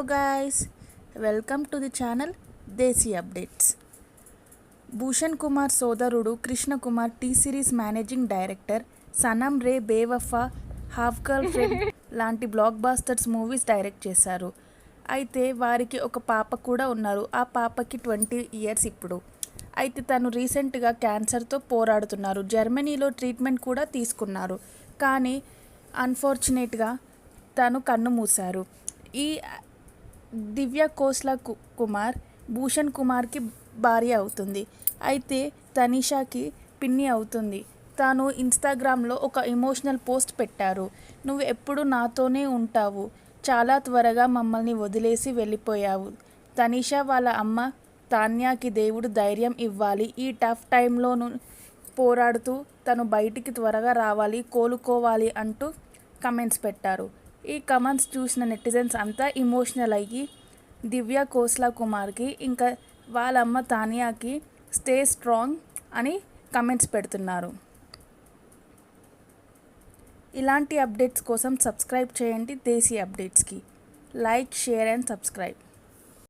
guys, welcome to the channel Desi Updates. Bhushan Kumar సోదరుడు Krishna Kumar T Series managing director. Sanam Re, Bewafa, half girlfriend లాంటి blockbusters movies direct చేశారు. అయితే వారికి ఒక పాప కూడా ఉన్నారు. ఆ పాపకి 20 years ఇప్పుడు. అయితే తను రీసెంట్గా క్యాన్సర్తో పోరాడుతున్నారు. జర్మనీలో ట్రీట్మెంట్ కూడా తీసుకున్నారు. కానీ అన్ఫార్చునేట్గా తను కన్ను మూశారు. ఈ దివ్య కోస్లా కుమార్ భూషణ్ కుమార్కి భార్య అవుతుంది. అయితే తనీషాకి పిన్ని అవుతుంది. తాను ఇన్స్టాగ్రామ్లో ఒక ఎమోషనల్ పోస్ట్ పెట్టారు. నువ్వు ఎప్పుడు నాతోనే ఉంటావు, చాలా త్వరగా మమ్మల్ని వదిలేసి వెళ్ళిపోయావు. తనీషా వాళ్ళ అమ్మ తాన్యాకి దేవుడు ధైర్యం ఇవ్వాలి. ఈ టఫ్ టైంలోనూ పోరాడుతూ తను బయటికి త్వరగా రావాలి, కోలుకోవాలి అంటూ కమెంట్స్ పెట్టారు. ఈ కమెంట్స్ చూసిన నెటిజన్స్ అంతా ఎమోషనల్ అయ్యి దివ్య కోస్లా కుమార్కి ఇంకా వాళ్ళ అమ్మ తానియాకి స్టే స్ట్రాంగ్ అని కమెంట్స్ పెడుతున్నారు. ఇలాంటి అప్డేట్స్ కోసం సబ్స్క్రైబ్ చేయండి దేశీ అప్డేట్స్కి. Like, share and subscribe.